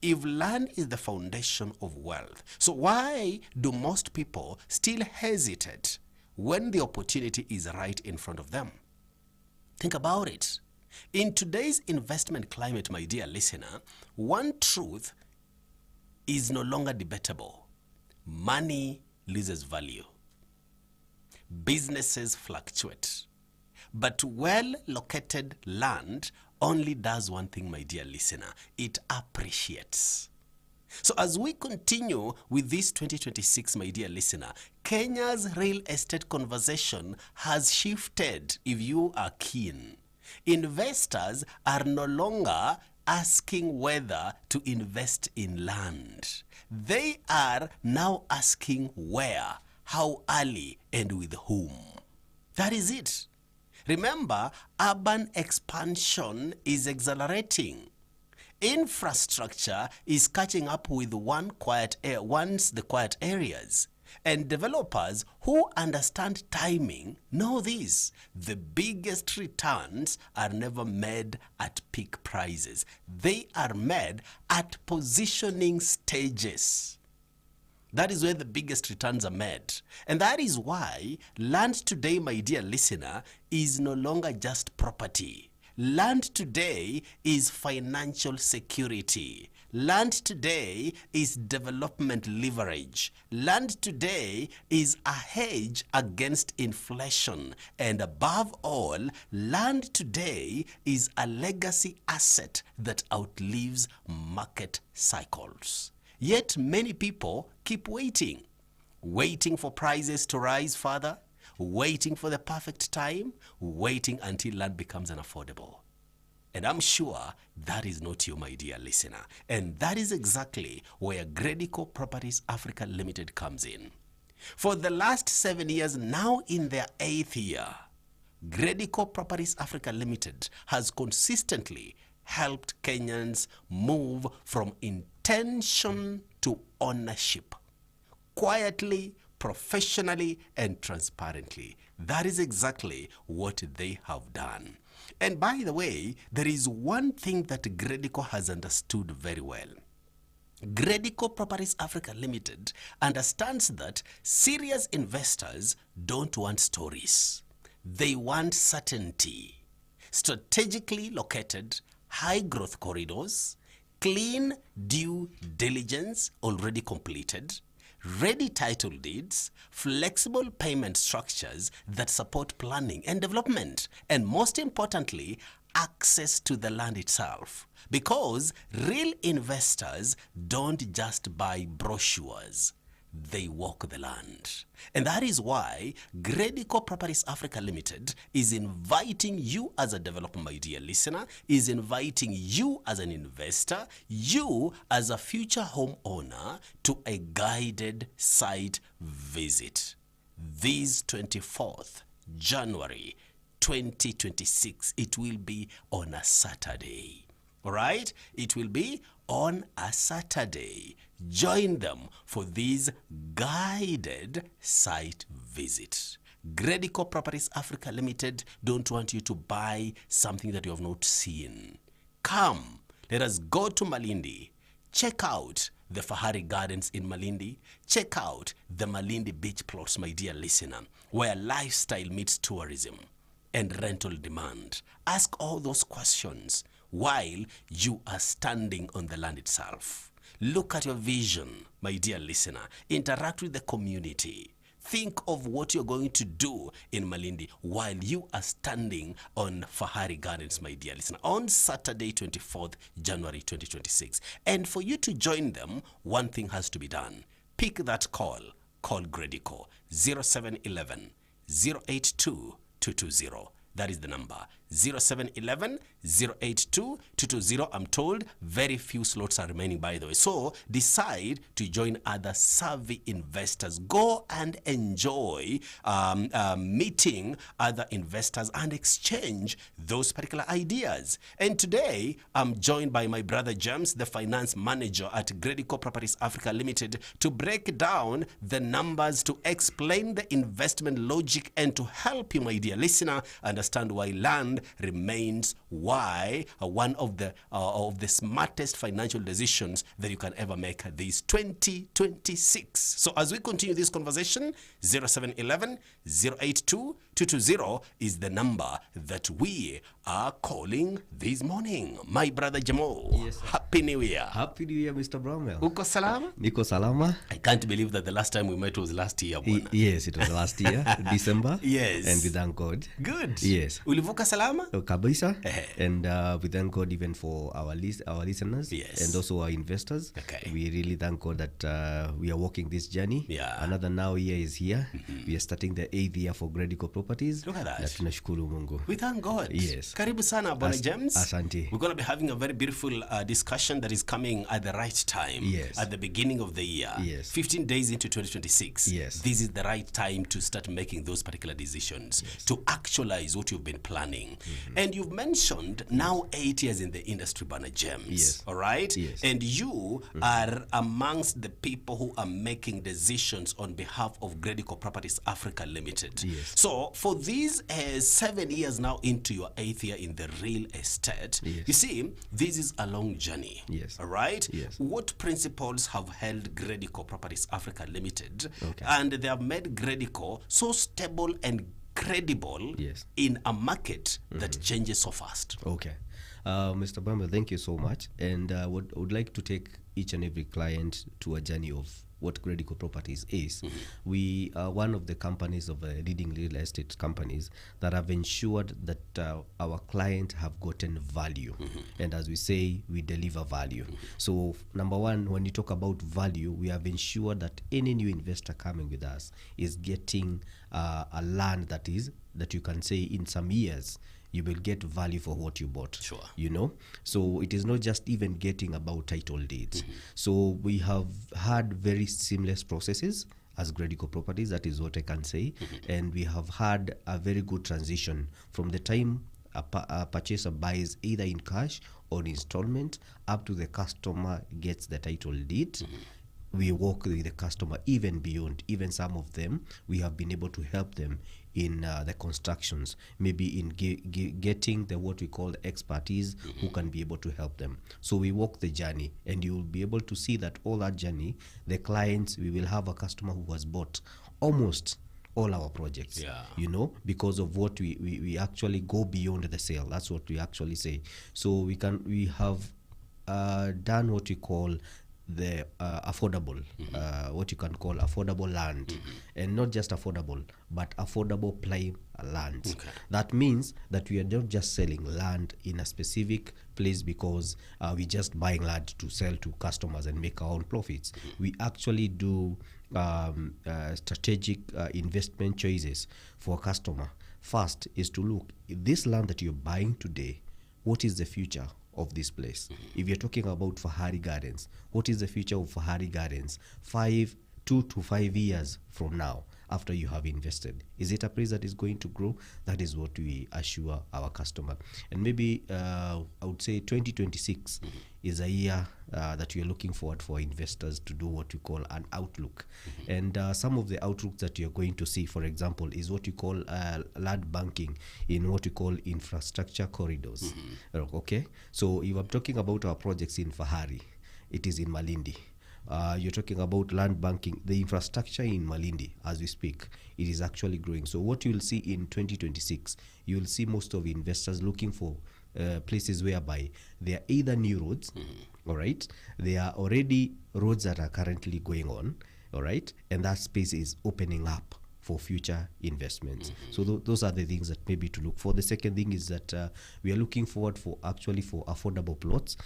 if land is the foundation of wealth, so why do most people still hesitate when the opportunity is right in front of them? Think about it. In today's investment climate, my dear listener, one truth is no longer debatable. Money loses value. Businesses fluctuate. But well-located land only does one thing, my dear listener. It appreciates. So as we continue with this 2026, my dear listener, Kenya's real estate conversation has shifted, if you are keen. Investors are no longer asking whether to invest in land. They are now asking where, how early, and with whom. That is it. Remember, urban expansion is accelerating. Infrastructure is catching up with the quiet areas. And developers who understand timing know this. The biggest returns are never made at peak prices. They are made at positioning stages. That is where the biggest returns are made. And that is why land today, my dear listener, is no longer just property. Land today is financial security. Land today is development leverage. Land today is a hedge against inflation. And above all, land today is a legacy asset that outlives market cycles. Yet many people keep waiting for prices to rise further, waiting for the perfect time, waiting until land becomes unaffordable. And I'm sure that is not you, my dear listener. And that is exactly where Gredico Properties Africa Limited comes in. For the last 7 years, now in their 8th year, Gredico Properties Africa Limited has consistently helped Kenyans move from intention to ownership, quietly, professionally, and transparently. That is exactly what they have done. And by the way, there is one thing that Gredico has understood very well. Gredico Properties Africa Limited understands that serious investors don't want stories. They want certainty. Strategically located, high growth corridors, clean due diligence already completed, ready title deeds, flexible payment structures that support planning and development, and most importantly, access to the land itself. Because real investors don't just buy brochures, they walk the land. And that is why Gredico Properties Africa Limited is inviting you as a developer, my dear listener, is inviting you as an investor, you as a future homeowner to a guided site visit. This 24th January 2026, it will be on a Saturday. All right? It will be on a Saturday. Join them for this guided site visit. Gredico Properties Africa Limited don't want you to buy something that you have not seen. Come, let us go to Malindi. Check out the Fahari Gardens in Malindi. Check out the Malindi beach plots, my dear listener, where lifestyle meets tourism and rental demand. Ask all those questions while you are standing on the land itself. Look at your vision, my dear listener. Interact with the community. Think of what you're going to do in Malindi while you are standing on Fahari Gardens, my dear listener, on Saturday, 24th January 2026. And for you to join them, one thing has to be done. Pick that call. Call Gredico 0711 082 220. That is the number, 0711 082 220. I'm told very few slots are remaining, by the way. So decide to join other savvy investors. Go and enjoy meeting other investors and exchange those particular ideas. And today, I'm joined by my brother James, the finance manager at Gredico Properties Africa Limited, to break down the numbers, to explain the investment logic, and to help you, my dear listener, understand why land inflation remains why one of the smartest financial decisions that you can ever make this 2026. So as we continue this conversation, 0711 082 220 is the number that we are calling this morning. My brother Jamal, yes, sir. Happy New Year. Happy New Year, Mr. Bramwel. Uko salama? Niko salama. I can't believe that the last time we met was last year. Yes, it was last year, December. Yes. And we thank God. Good. Yes. Ulivuka salama? Kabisa. And we thank God even for our listeners. Yes. And also our investors. Okay. We really thank God that we are walking this journey. Yeah. Another now year is here. We are starting the 8th year for Gredico Properties. Look at that. Na tunashukuru Mungu. We thank God. Yes. Karibu sana, Bwana James. Asante. We're going to be having a very beautiful discussion that is coming at the right time. Yes. At the beginning of the year. Yes. 15 days into 2026. Yes. This is the right time to start making those particular decisions. Yes. To actualize what you've been planning. And you've mentioned now 8 years in the industry, Bwana James. Yes. All right? Yes. And you are amongst the people who are making decisions on behalf of Gredico Properties Africa Limited. Yes. So for these 7 years now into your 8th year in the real estate, Yes. you see, this is a long journey. Yes. All right? Yes. What principles have held Gredico Properties Africa Limited? Okay. And they have made Gredico so stable and credible Yes. in a market that changes so fast. Okay. Mr. Bramwell, thank you so much. And would like to take each and every client to a journey of what Gredico Properties is. We are one of the companies of leading real estate companies that have ensured that our clients have gotten value. And as we say, we deliver value. So number one, when you talk about value, we have ensured that any new investor coming with us is getting a land that you can say in some years you will get value for what you bought. Sure. You know, so it is not just even getting about title deeds. So we have had very seamless processes as Gredico Properties, that is what I can say. And we have had a very good transition from the time a purchaser buys either in cash or installment up to the customer gets the title deed. We work with the customer even beyond. Even some of them, we have been able to help them in the constructions, maybe in getting the what we call expertise who can be able to help them. So we walk the journey, and you will be able to see that all that journey, the clients, we will have a customer who has bought almost all our projects, you know, because of what we actually go beyond the sale. That's what we actually say. So we have done what we call the affordable, what you can call affordable land, and not just affordable, but affordable prime land. That means that we are not just selling land in a specific place because we just buying land to sell to customers and make our own profits. We actually do strategic investment choices for a customer. First is to look, this land that you're buying today, what is the future of this place? If you're talking about Fahari Gardens, what is the future of Fahari Gardens 2 to 5 years from now after you have invested? Is it a place that is going to grow? That is what we assure our customer. And maybe I would say 2026 is a year that we are looking forward for investors to do what we call an outlook. And some of the outlooks that you're going to see, for example, is what we call land banking in what we call infrastructure corridors. Okay, so if I'm talking about our projects in Fahari, it is in Malindi. You're talking about land banking, the infrastructure in Malindi, as we speak, it is actually growing. So what you'll see in 2026, you'll see most of investors looking for places whereby they are either new roads, all right, they are already roads that are currently going on, all right, and that space is opening up for future investments. So those are the things that maybe to look for. The second thing is that we are looking forward for affordable plots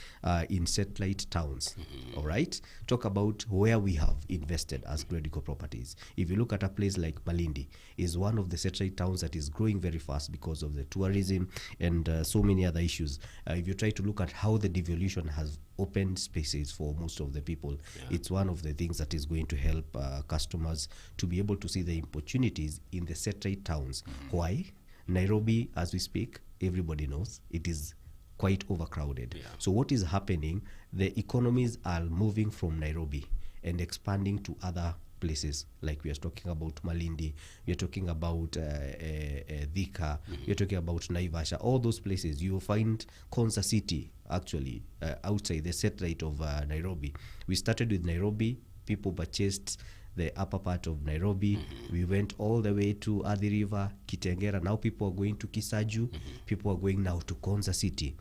in satellite towns. All right, talk about where we have invested as Gredico Properties. If you look at a place like Malindi, is one of the satellite towns that is growing very fast because of the tourism and so many other issues. If you try to look at how the devolution has open spaces for most of the people, it's one of the things that is going to help customers to be able to see the opportunities in the satellite towns. Why? Nairobi, as we speak, everybody knows it is quite overcrowded. So what is happening, the economies are moving from Nairobi and expanding to other places, like we are talking about Malindi, we are talking about Thika, we are talking about Naivasha, all those places, you will find Konza City actually outside the satellite of Nairobi. We started with Nairobi, people purchased the upper part of Nairobi. We went all the way to Athi River, Kitengera. Now people are going to Kisaju. People are going now to Konza City,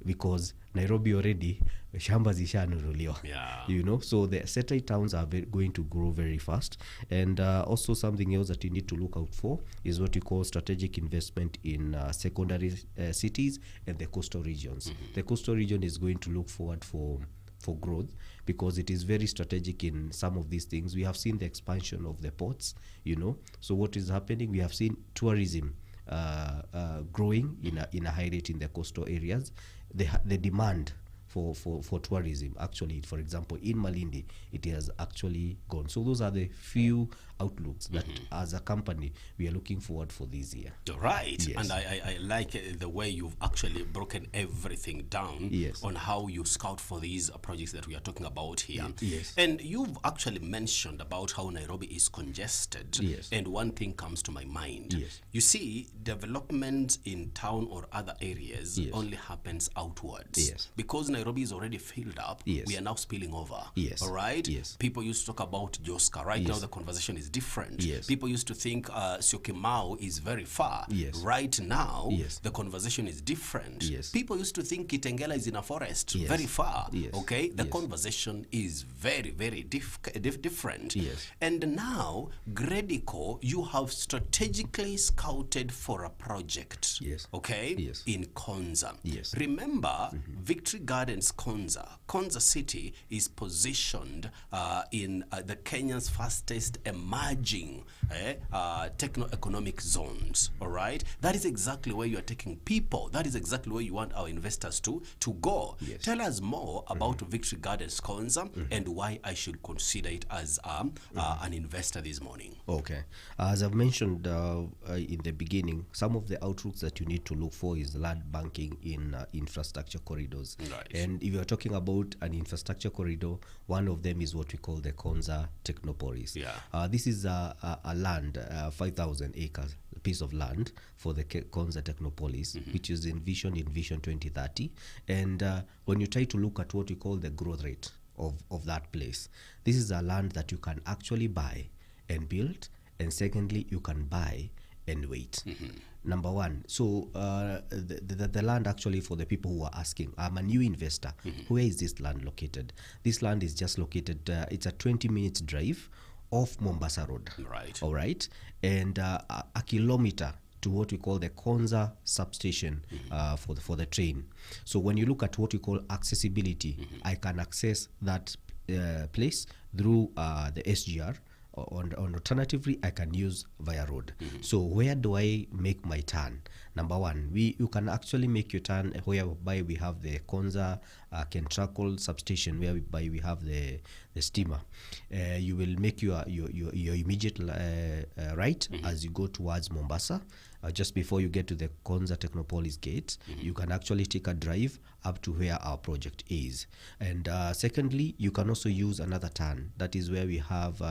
because Nairobi already shamba zishanunuliwa. You know, so the satellite towns are going to grow very fast. And also something else that you need to look out for is what you call strategic investment in secondary cities and the coastal regions. The coastal region is going to look forward for growth, because it is very strategic in some of these things. We have seen the expansion of the ports, you know. So what is happening? We have seen tourism growing in a high rate in the coastal areas. The demand for tourism, actually, for example, in Malindi, it has actually gone. So those are the few outlooks that as a company we are looking forward for this year. Right. Yes. And I like the way you've actually broken everything down on how you scout for these projects that we are talking about here. Yes. And you've actually mentioned about how Nairobi is congested. Yes. And one thing comes to my mind. Yes. You see, development in town or other areas only happens outwards. Yes. Because Nairobi is already filled up, we are now spilling over. Yes. All right? Yes. People used to talk about Joska. Right now the conversation is different. Yes. People used to think Syokimau is very far. Yes. Right now, Yes. the conversation is different. Yes. People used to think Kitengela is in a forest, Yes. very far. Yes. Okay? The Yes. conversation is very, very different. Yes. And now, Gredico, you have strategically scouted for a project. Yes. Okay? Yes. In Konza. Yes. Remember, Victory Gardens Konza City is positioned in the Kenya's fastest emerging techno-economic zones. All right, that is exactly where you are taking people. That is exactly where you want our investors to go. Yes. Tell us more about Victory Gardens Konza and why I should consider it as an investor this morning. Okay, as I've mentioned in the beginning, some of the outlooks that you need to look for is land banking in infrastructure corridors. Right. And if you're talking about an infrastructure corridor, one of them is what we call the Konza Technopolis. Yeah. This is a land, 5,000 acres piece of land for the Konza Technopolis, which is envisioned in Vision 2030. And when you try to look at what we call the growth rate of that place, this is a land that you can actually buy and build, and secondly, you can buy and wait. Number one, so the land, actually, for the people who are asking, I'm a new investor, where is this land located? This land is just located, it's a 20-minute drive off Mombasa Road. Right. All right, and a kilometer to what we call the Konza substation for the train. So when you look at what we call accessibility, I can access that place through the SGR, or alternatively I can use via road. So where do I make my turn? Number one, you can actually make your turn whereby we have the Konza Kentrakol substation, whereby we have the steamer. You will make your immediate right as you go towards Mombasa. Just before you get to the Konza Technopolis gate, you can actually take a drive up to where our project is. And secondly, you can also use another turn. That is where we have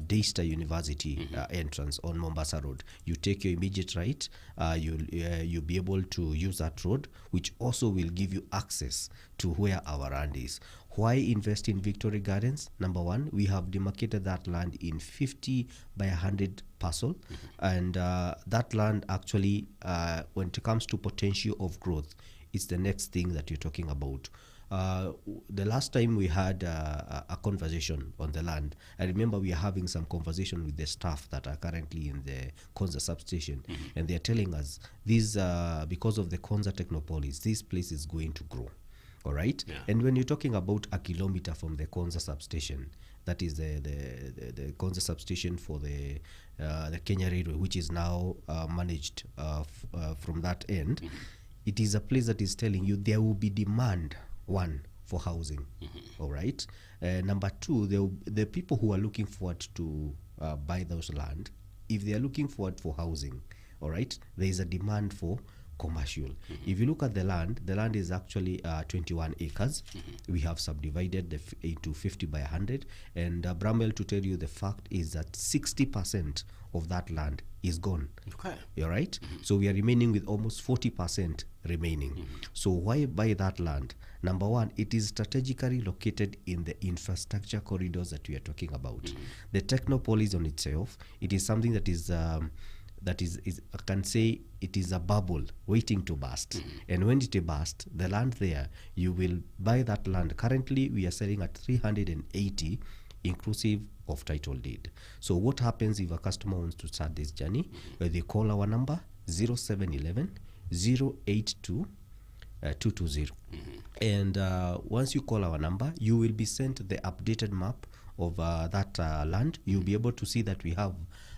Daystar University entrance on Mombasa Road. You take your immediate right, you'll be able to use that road, which also will give you access to where our land is. Why invest in Victory Gardens? Number one, we have demarcated that land in 50 by 100 parcel, and that land actually, when it comes to potential of growth, it's the next thing that you're talking about. The last time we had a conversation on the land, I remember we are having some conversation with the staff that are currently in the Konza substation, and they're telling us this, because of the Konza Technopolis, this place is going to grow. All right. Yeah. And when you're talking about a kilometer from the Konza substation, that is the Konza substation for the Kenya Railway, which is now managed from that end, it is a place that is telling you there will be demand, one, for housing. All right. Number two, the people who are looking forward to buy those land, if they are looking forward for housing, all right, there is a demand for commercial. If you look at the land is actually 21 acres. We have subdivided into 50 by 100. And Bramwel, to tell you the fact is that 60% of that land is gone. Okay. You're right? So we are remaining with almost 40% remaining. So why buy that land? Number one, it is strategically located in the infrastructure corridors that we are talking about. The Technopolis on itself, it is something that is I can say it is a bubble waiting to burst. And when it bursts, the land there, you will buy that land. Currently, we are selling at 380 inclusive of title deed. So what happens if a customer wants to start this journey? They call our number 0711 082 220. And once you call our number, you will be sent the updated map of that land. You'll be able to see that we have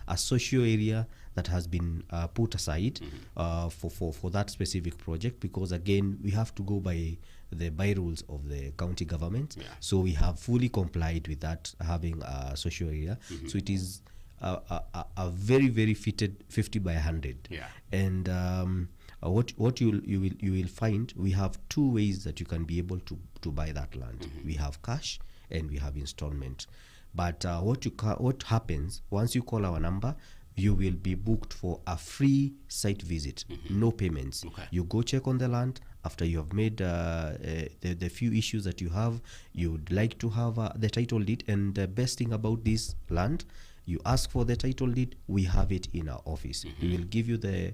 a social area that has been put aside for that specific project, because again we have to go by the rules of the county government. So we have fully complied with that, having a social area. So it is a very fitted 50 by 100. And what you will find, we have two ways that you can be able to buy that land. We have cash and we have installment. But what happens once you call our number, you will be booked for a free site visit, no payments. You go check on the land. After you have made the few issues that you have, you would like to have the title deed. And the best thing about this land, you ask for the title deed, we have it in our office. We will give you the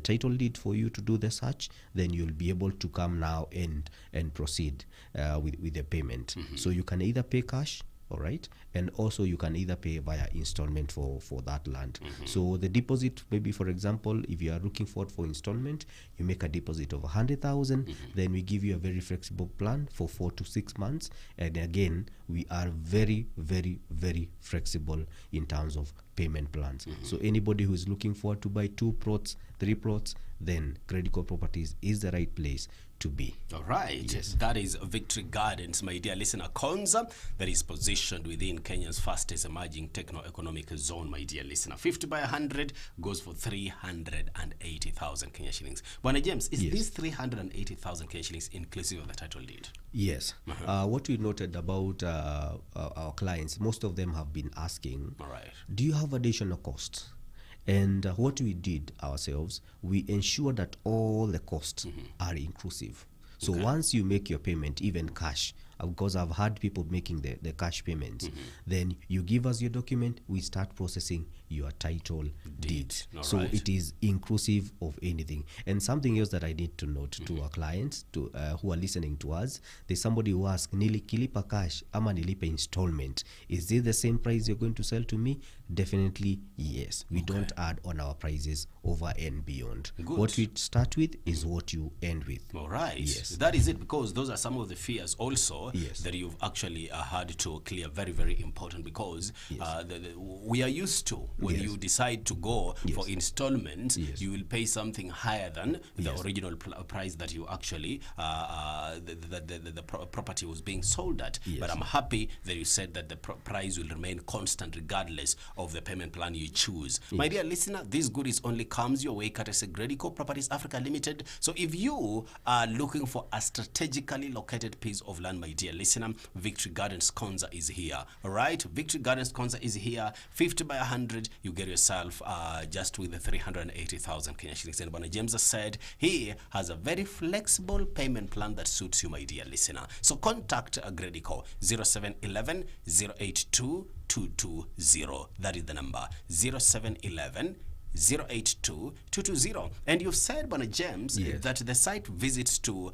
title deed for you to do the search. Then you'll be able to come now and proceed with the payment. So you can either pay cash, all right, and also you can either pay via installment for that land. So the deposit, maybe for example, if you are looking for installment, you make a deposit of 100,000. Then we give you a very flexible plan for 4 to 6 months. And again, we are very flexible in terms of payment plans. So anybody who is looking forward to buy 2 plots, 3 plots, then Gredico Properties is the right place to be. All right. Yes. That is Victory Gardens, my dear listener. Konza, that is positioned within Kenya's fastest emerging techno-economic zone, my dear listener. 50 by 100 goes for 380,000 Kenya shillings. Bwana James, is this 380,000 Kenya shillings inclusive of the title deed? Yes. What we noted about our clients, most of them have been asking, do you have additional costs? And what we did ourselves, we ensure that all the costs are inclusive. So once you make your payment, even cash, because I've had people making the cash payments, then you give us your document, we start processing your title deed. So it is inclusive of anything. And something else that I need to note to our clients who are listening to us, there's somebody who asks, nilikilipa cash ama nilipe installment, is it the same price you're going to sell to me? Definitely yes. We don't add on our prices over and beyond. What we start with is what you end with. All right. Yes. That is it, because those are some of the fears also that you've actually had to clear. Very important, because we are used to when you decide to go for installments, you will pay something higher than the original price that you actually the property was being sold at. But I'm happy that you said that the price will remain constant regardless of the payment plan you choose. My dear listener, this goodies only comes your way courtesy Gredico Properties Africa Limited. So if you are looking for a strategically located piece of land, my dear listener, Victory Gardens Konza is here. All right, Victory Gardens Konza is here. 50 by 100, you get yourself just with the 380,000 Kenya shillings. And Bwana James has said he has a very flexible payment plan that suits you, my dear listener. So contact Gredico 0711 082 220. That is the number, 0711 082 220. And you've said, Bwana James, that the site visits to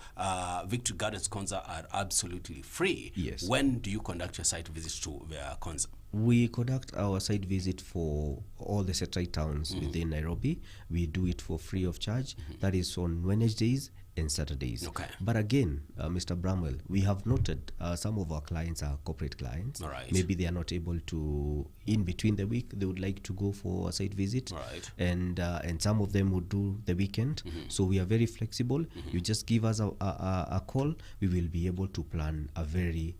Victory Gardens Konza are absolutely free. When do you conduct your site visits to Konza? We conduct our site visit for all the satellite towns within Nairobi. We do it for free of charge. That is on Wednesdays and Saturdays. But again, Mr. Bramwel, we have noted some of our clients are corporate clients. Maybe they are not able to, in between the week, they would like to go for a site visit. And some of them would do the weekend. So we are very flexible. You just give us a call. We will be able to plan a very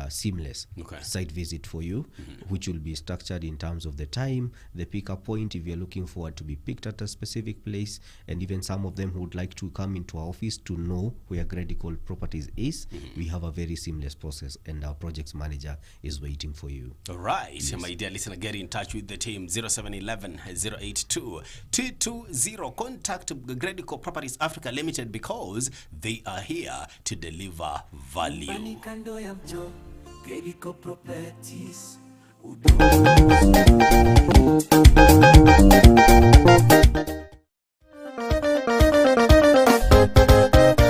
seamless site visit for you, which will be structured in terms of the time, the pickup point, if you're looking forward to be picked at a specific place, and even some of them who would like to come into our office to know where Gredico Properties is. We have a very seamless process, and our projects manager is waiting for you. All right, yes. My dear listener, get in touch with the team 0711 082 220. Contact Gredico Properties Africa Limited because they are here to deliver value. Gredico Properties.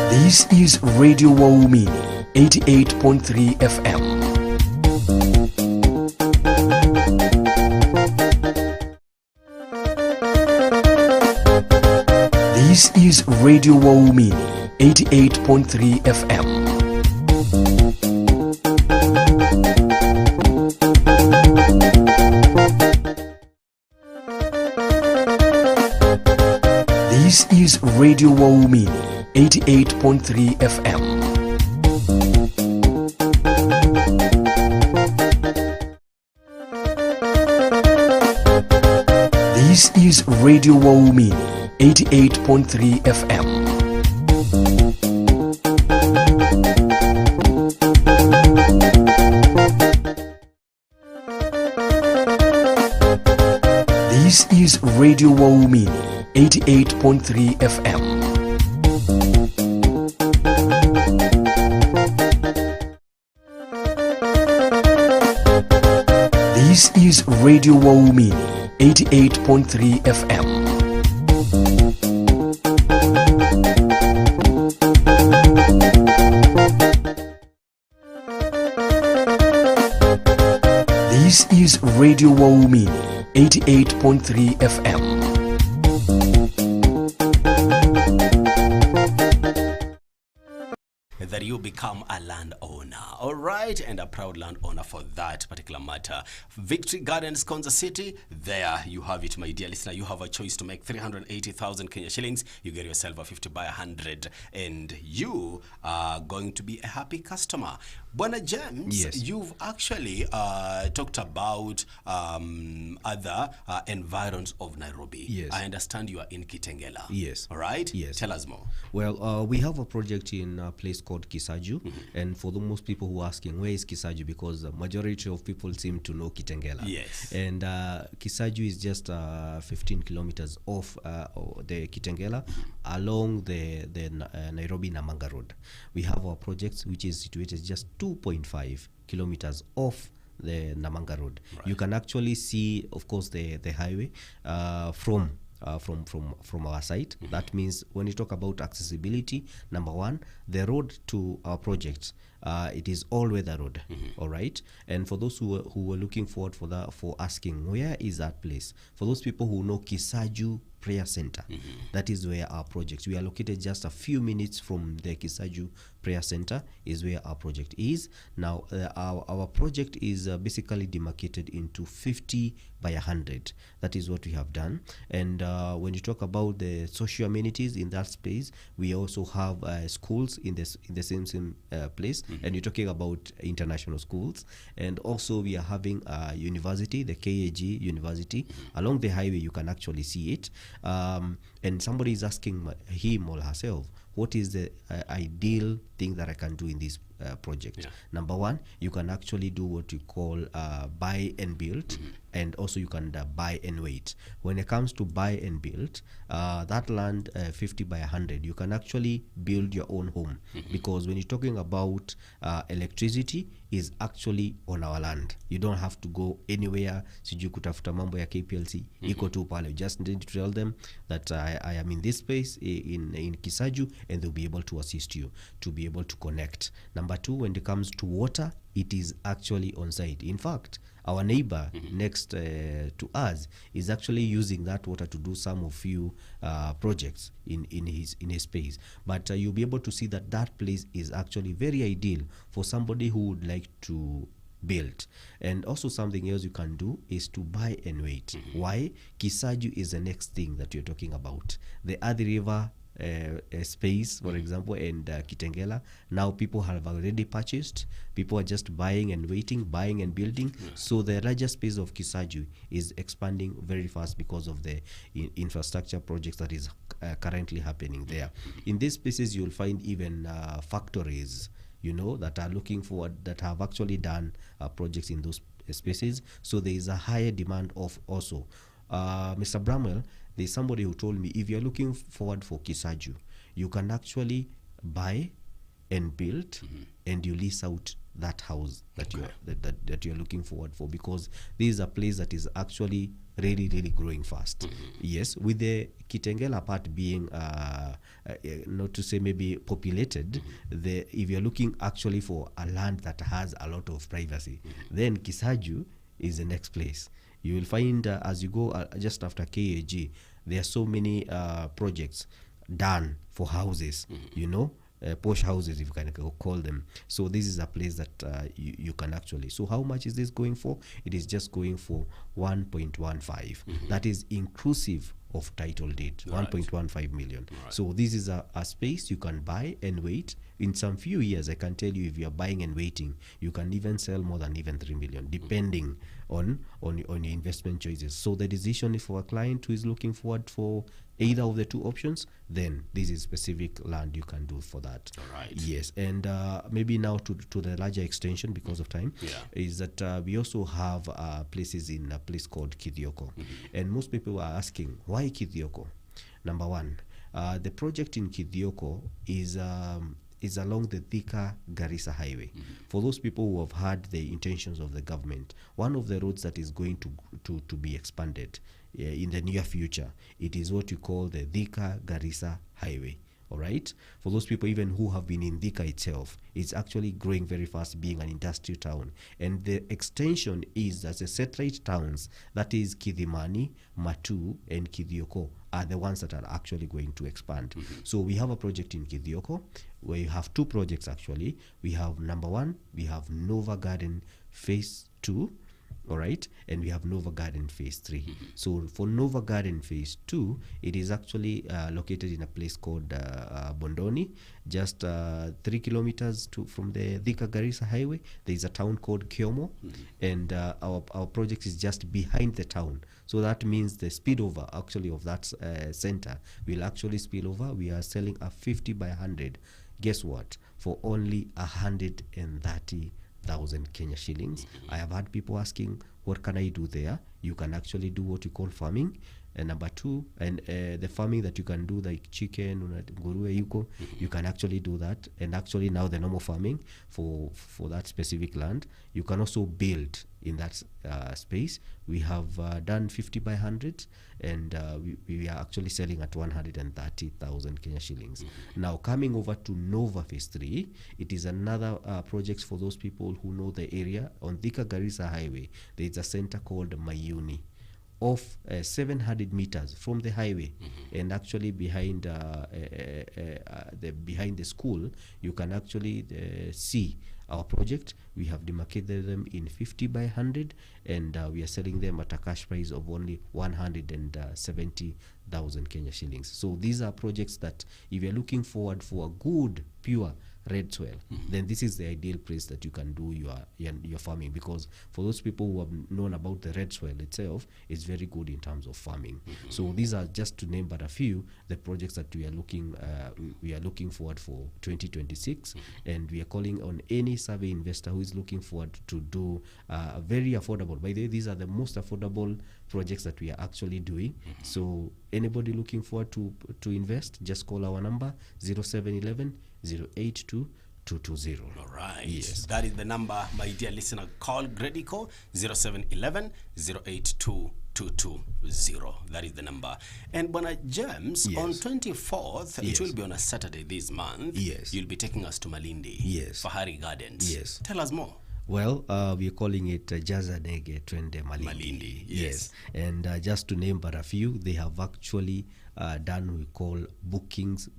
This is Radio Waumini 88.3 FM. This is Radio Waumini 88.3 FM. This is Radio Waumini 88.3 FM. This is Radio Waumini 88.3 FM. This is Radio Waumini 88.3 FM. This is Radio Waumini 88.3 FM. This is Radio Waumini 88.3 FM. That you become a landowner, all right, and a proud landowner for that particular matter. Victory Gardens, Konza City, there you have it, my dear listener. You have a choice to make 380,000 Kenya shillings. You get yourself a 50 by 100, and you are going to be a happy customer. Bwana James, yes. You've actually talked about other environs of Nairobi. Yes. I understand you are in Kitengela. Yes. All right? Yes. Tell us more. Well, we have a project in a place called Kisaju, and for the most people who are asking, where is Kisaju? Because the majority of people seem to know Kitengela. Yes. And Kisaju is just 15 kilometers off the Kitengela, along the Nairobi Namanga Road. We have our project, which is situated just 2.5 kilometers off the Namanga Road. Right. You can actually see, of course, the highway from our site. That means when you talk about accessibility, number one, the road to our project, it is all-weather road. All right. And for those who were looking forward for asking, where is that place? For those people who know Kisaju Prayer Center, that is where our project. We are located just a few minutes from the Kisaju Prayer Center is where our project is. Now, our project is basically demarcated into 50 by 100. That is what we have done. And when you talk about the social amenities in that space, we also have schools in the same place. And you're talking about international schools. And also we are having a university, the KAG University. Along the highway, you can actually see it. And somebody is asking him or herself, what is the ideal thing that I can do in this project? Yeah. Number one, you can actually do what we call buy and build, and also you can buy and wait. When it comes to buy and build, that land 50 by 100, you can actually build your own home, because when you're talking about electricity is actually on our land. You don't have to go anywhere. Siju kutafuta mambo ya KPLC, iko tu pale. You just need to tell them that I am in this space in Kisaju, and they'll be able to assist you to be able to connect. Number two, when it comes to water, it is actually on site. In fact, our neighbor next to us is actually using that water to do some of few projects in his space. But you'll be able to see that that place is actually very ideal for somebody who would like to build. And also something else you can do is to buy and wait. Why? Kisaju is the next thing that you're talking about. The Athi River a space, for example, and Kitengela. Now people have already purchased. People are just buying and waiting, buying and building. So the larger space of Kisaju is expanding very fast because of the infrastructure projects that is currently happening there. In these spaces, you'll find even factories, that are looking forward, that have actually done projects in those spaces. So there is a higher demand of also. Mr. Bramwel, there's somebody who told me, if you're looking forward for Kisaju, you can actually buy and build, and you lease out that house that you're looking forward for, because this is a place that is actually really growing fast. Yes, with the Kitengela part being not to say maybe populated, if you're looking actually for a land that has a lot of privacy, then Kisaju is the next place. You will find as you go just after KAG, there are so many projects done for houses, posh houses, if you can call them. So this is a place that you can actually. So how much is this going for? It is just going for 1.15. That is inclusive of title deed, 1.15 million. So this is a space you can buy and wait. In some few years, I can tell you, if you are buying and waiting, you can even sell more than even 3 million, depending on your investment choices. So the decision is for a client who is looking forward for either of the two options, then this is specific land you can do for that. Yes, and maybe now to the larger extension, because of time, is that we also have places in a place called Kithioko. And most people are asking, why Kithioko? Number one, the project in Kithioko is along the Thika-Garissa highway. For those people who have heard the intentions of the government, one of the roads that is going to be expanded in the near future, it is what you call the Thika-Garissa highway. All right, for those people even who have been in Thika itself, it's actually growing very fast, being an industrial town. And the extension is that the satellite towns, that is Kidhimani, Matu, and Kithioko, are the ones that are actually going to expand. So we have a project in Kithioko. We have two projects actually. We have number one, we have Nova Garden Phase 2. All right, and we have Nova Garden Phase 3. So for Nova Garden Phase 2, it is actually located in a place called Bondoni, just 3 kilometers from the Thika-Garissa highway. There is a town called Kyomo, and our project is just behind the town. So that means the spillover actually of that center will actually spill over. We are selling a 50 by 100. Guess what? For only 130,000 Kenya shillings. I have had people asking, what can I do there? You can actually do what you call farming. And number two, and the farming that you can do, like chicken, nguruwe yuko, you can actually do that. And actually now the normal farming for that specific land, you can also build in that space. We have done 50 by 100, and we are actually selling at 130,000 Kenya shillings. Now coming over to Nova Phase 3, it is another project for those people who know the area. On Thika-Garissa highway, there is a center called Mayuni, of 700 meters from the highway, and actually behind the school, you can actually see our project. We have demarcated them in 50 by 100, and we are selling them at a cash price of only 170,000 Kenya shillings. So these are projects that, if you're looking forward for a good, pure red soil, then this is the ideal place that you can do your farming, because for those people who have known about the red soil itself, it's very good in terms of farming. So these are just to name but a few the projects that we are looking forward for 2026, and we are calling on any survey investor who is looking forward to do very affordable. By the way, these are the most affordable projects that we are actually doing. So anybody looking forward to invest, just call our number 0711 082 220. All right. Yes. That is the number, my dear listener. Call Gredico 0711 082 220. That is the number. And Bwana James, on 24th, it will be on a Saturday this month. Yes. You'll be taking us to Malindi. Yes. Fahari Gardens. Yes. Tell us more. Well, we are calling it Jaza Nege Twende Malindi. Malindi, yes. And just to name but a few, they have actually done we call bookings.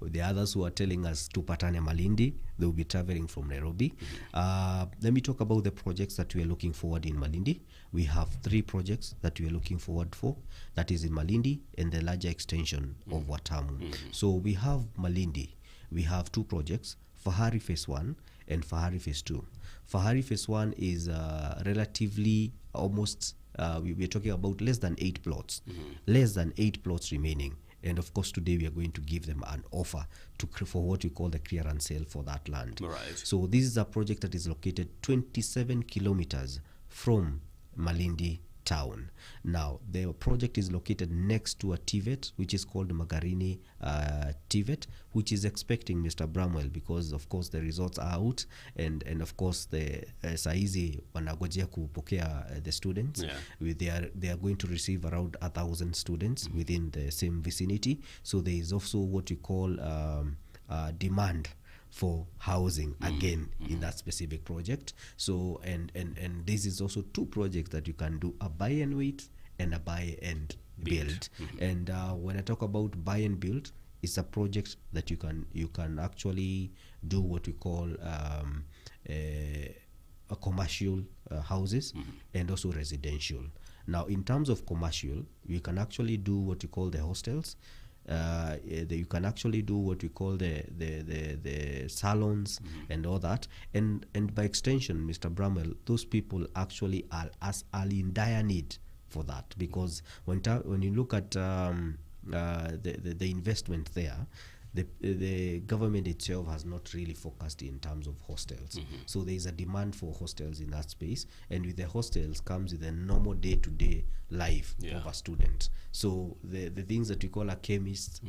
The others who are telling us tupatane Malindi, they will be traveling from Nairobi. Let me talk about the projects that we are looking forward in Malindi. We have 3 projects that we are looking forward for. That is in Malindi and the larger extension of Watamu. So we have Malindi. We have 2 projects, Fahari Phase 1 and Fahari Phase 2. Fahari Phase 1 is relatively almost, we're talking about less than 8 plots. Less than 8 plots remaining. And of course, today we are going to give them an offer for what we call the clearance sale for that land. Right. So this is a project that is located 27 kilometers from Malindi town. Now, the project is located next to a TVET, which is called Magarini TVET, which is expecting Mr. Bramwel, because of course the results are out, and of course the saizi wanagojea kupokea the students. They are going to receive around 1,000 students within the same vicinity. So there is also what we call demand for housing again in that specific project. So and this is also 2 projects that you can do, a buy and wait and a buy and build. And when I talk about buy and build, it's a project that you can actually do what we call a commercial houses and also residential. Now, in terms of commercial, you can actually do what you call the hostels. You can actually do what we call the salons and all that, and by extension, Mr. Bramwel, those people actually are in dire need for that, because when you look at the investment there, the government itself has not really focused in terms of hostels. So there is a demand for hostels in that space, and with the hostels comes with a normal day-to-day life of a student. So the things that we call a chemist,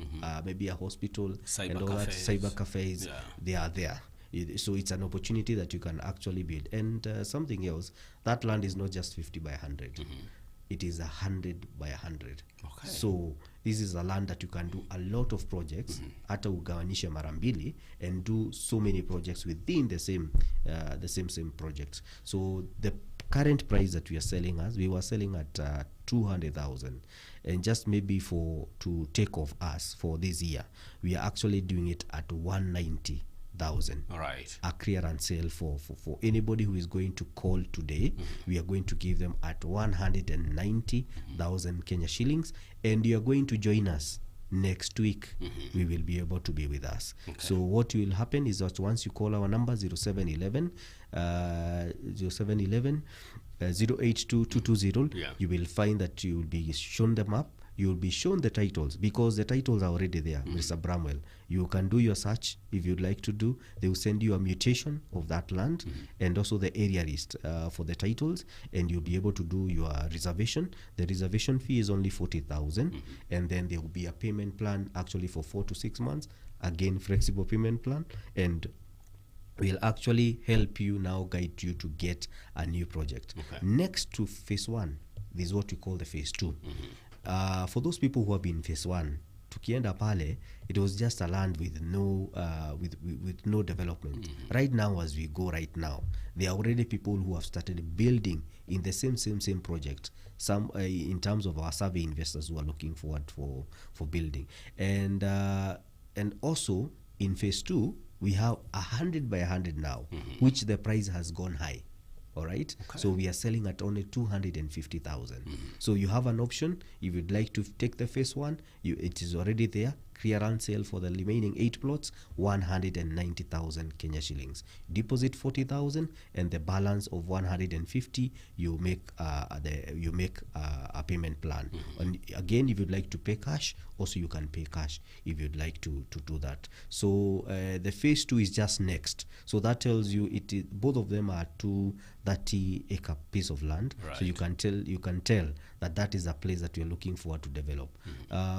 maybe a hospital, and all that, cyber cafes, they are there. So it's an opportunity that you can actually build. And something else, that land is not just 50 by 100. It is 100 by 100. Okay. So this is a land that you can do a lot of projects, hata ugawanishe mara mbili, and do so many projects within the same projects. So the current price that we were selling at 200,000, and just maybe to take off us for this year, we are actually doing it at 190,000. All right. A clearance sale for anybody who is going to call today. We are going to give them at 190,000 Kenya shillings, and you are going to join us next week. We will be able to be with us. Okay. So what will happen is that once you call our number 0711 082 you will find that you will be shown the map. You will be shown the titles, because the titles are already there, Mr. Bramwel. You can do your search if you'd like to do. They will send you a mutation of that land and also the area list for the titles, and you'll be able to do your reservation. The reservation fee is only 40,000, and then there will be a payment plan actually for 4 to 6 months. Again, flexible payment plan, and will actually help you now, guide you to get a new project. Okay. Next to phase 1, this is what we call the phase 2. For those people who have been in phase 1, tukienda pale, it was just a land with no with no development. Right now, as we go right now, there are already people who have started building in the same project. Some in terms of our survey investors who are looking forward for building, and also in phase 2 we have 100 by 100 now, which the price has gone high. All right. Okay. So we are selling at only 250,000. So you have an option. If you'd like to take the phase 1, it is already there. Clearance sale for the remaining 8 plots, 190,000 Kenya shillings. Deposit 40,000, and the balance of 150 you make a payment plan. And again, if you'd like to pay cash, also you can pay cash if you'd like to do that. So the phase 2 is just next. So that tells you both of them are 230-acre piece of land. Right. So you can tell that is a place that you're looking forward to develop.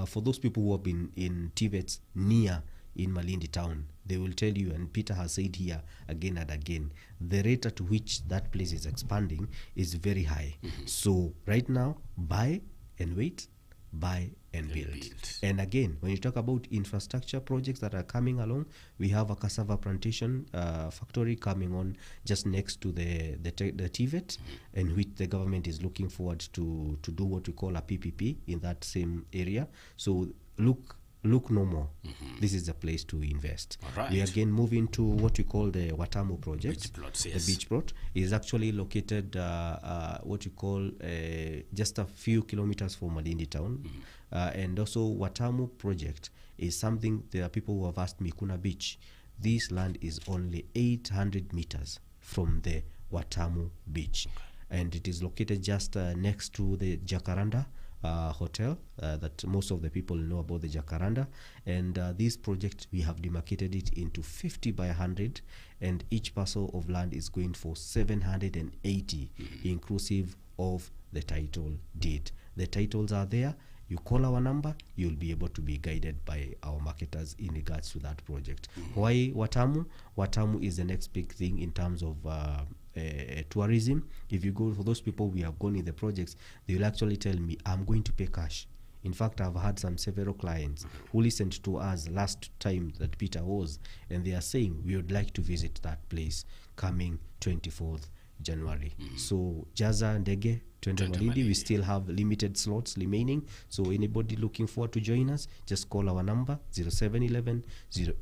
For those people who have been in TVETs near in Malindi town, they will tell you, and Peter has said here again and again, the rate at which that place is expanding is very high. So right now, buy and wait buy and build. And again, when you talk about infrastructure projects that are coming along, we have a cassava plantation factory coming on just next to the TVET, in which the government is looking forward to do what we call a PPP in that same area. So look no more. This is the place to invest. We again move into what we call the Watamu project. Beach plots, yes. The beach plot is actually located what you call just a few kilometers from Malindi town. And also Watamu project is something, there are people who have asked me, Kuna Beach, this land is only 800 meters from the Watamu beach. And it is located just next to the Jacaranda hotel that most of the people know about, the Jacaranda. And this project, we have demarcated it into 50 by 100, and each parcel of land is going for 780, inclusive of the title deed. The titles are there. You call our number, you'll be able to be guided by our marketers in regards to that project. Why Watamu? Watamu is the next big thing in terms of tourism. If you go, for those people we have gone in the projects, they will actually tell me, I'm going to pay cash. In fact, I've had several clients who listened to us last time that Peter was, and they are saying, we would like to visit that place coming 24th January. So Jaza Ndege, Twende Malindi, we still have limited slots remaining. So anybody looking forward to join us, just call our number 0711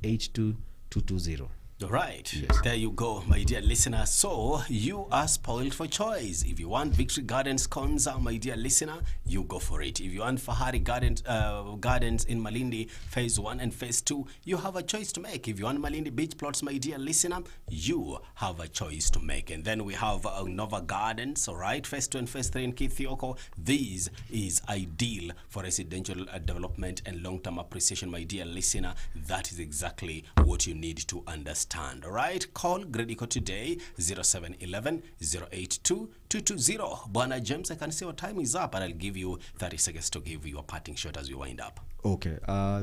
082 220. All right. Yes. There you go, my dear listener. So you are spoiled for choice. If you want Victory Gardens Konza, my dear listener, you go for it. If you want Fahari Gardens in Malindi, phase 1 and phase 2, you have a choice to make. If you want Malindi Beach Plots, my dear listener, you have a choice to make. And then we have Nova Gardens, all right, phase 2 and phase 3 in Kithioko. This is ideal for residential development and long-term appreciation, my dear listener. That is exactly what you need to understand. All right, call Gredico today, 0711 082 220. Bwana James, I can see your time is up, and I'll give you 30 seconds to give you a parting shot as we wind up. Okay,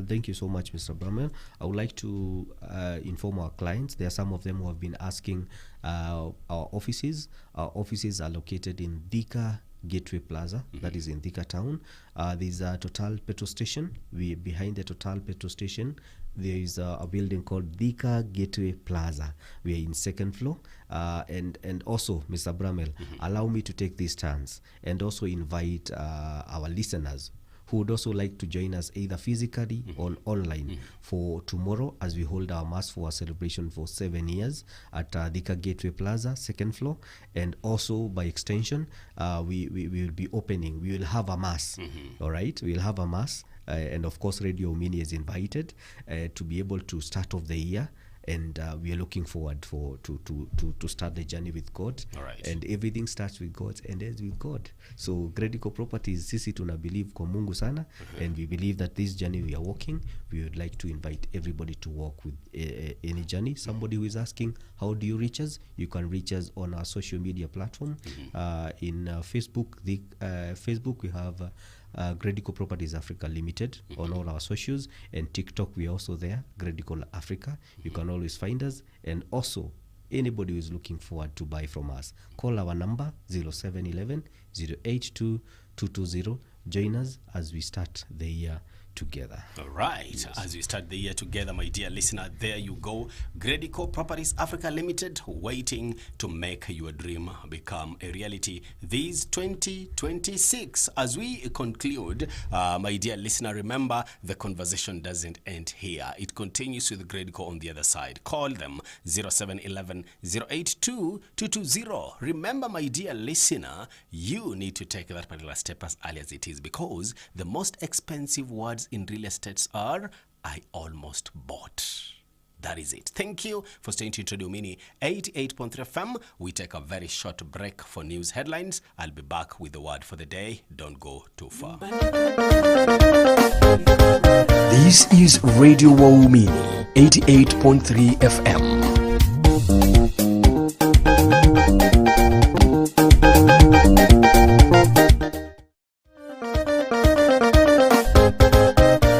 thank you so much, Mr. Bramwel. I would like to inform our clients. There are some of them who have been asking our offices. Our offices are located in Thika Gateway Plaza, that is in Thika town. There's a Total petrol station. Behind the Total petrol station, there is a building called Thika Gateway Plaza. We are in second floor. And also, Mr. Bramwel, allow me to take this chance and also invite our listeners who would also like to join us either physically or online for tomorrow, as we hold our mass for a celebration for 7 years at Thika Gateway Plaza, second floor. And also by extension, we will be opening, we will have a mass, all right? We'll have a mass, and of course Radio Mini is invited to be able to start off the year. And we are looking forward to start the journey with God. All right. And everything starts with God and ends with God. So Gredico Properties, sisi tuna believe kwa Mungu sana, and we believe that this journey we are walking, we would like to invite everybody to walk with any journey. Somebody who is asking, how do you reach us? You can reach us on our social media platform. In Facebook, Facebook we have Gredico Properties Africa Limited on all our socials, and TikTok we are also there, Gredico Africa. You can always find us. And also anybody who is looking forward to buy from us, call our number 0711 082 220. Join us as we start the year together. All right. Yes. As we start the year together, my dear listener, there you go. Gredico Properties Africa Limited, waiting to make your dream become a reality this 2026. As we conclude, my dear listener, remember the conversation doesn't end here. It continues with Gredico on the other side. Call them 0711 082 220. Remember, my dear listener, you need to take that particular step as early as it is, because the most expensive words in real estates are, I almost bought. That is it. Thank you for staying tuned to Radio Mini 88.3 FM. We take a very short break for news headlines. I'll be back with the word for the day. Don't go too far. This is Radio Mini 88.3 FM.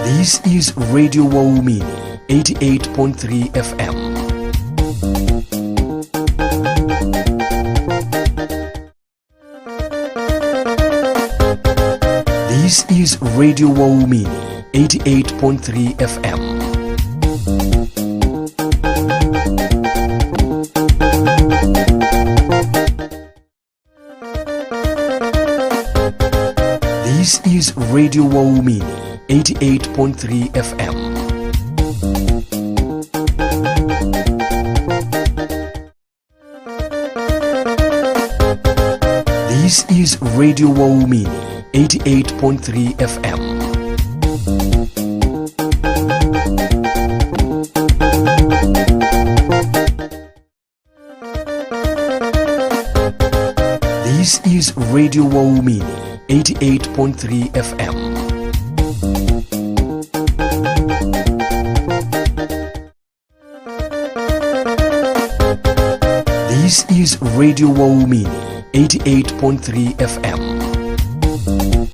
This is Radio Mini 88.3 FM. This is Radio Waumini 88.3 FM. This is Radio Waumini 88.3 FM. This is Radio Waumini 88.3 FM. This is Radio Waumini 88.3 FM. This is Radio Waumini 88.3 FM.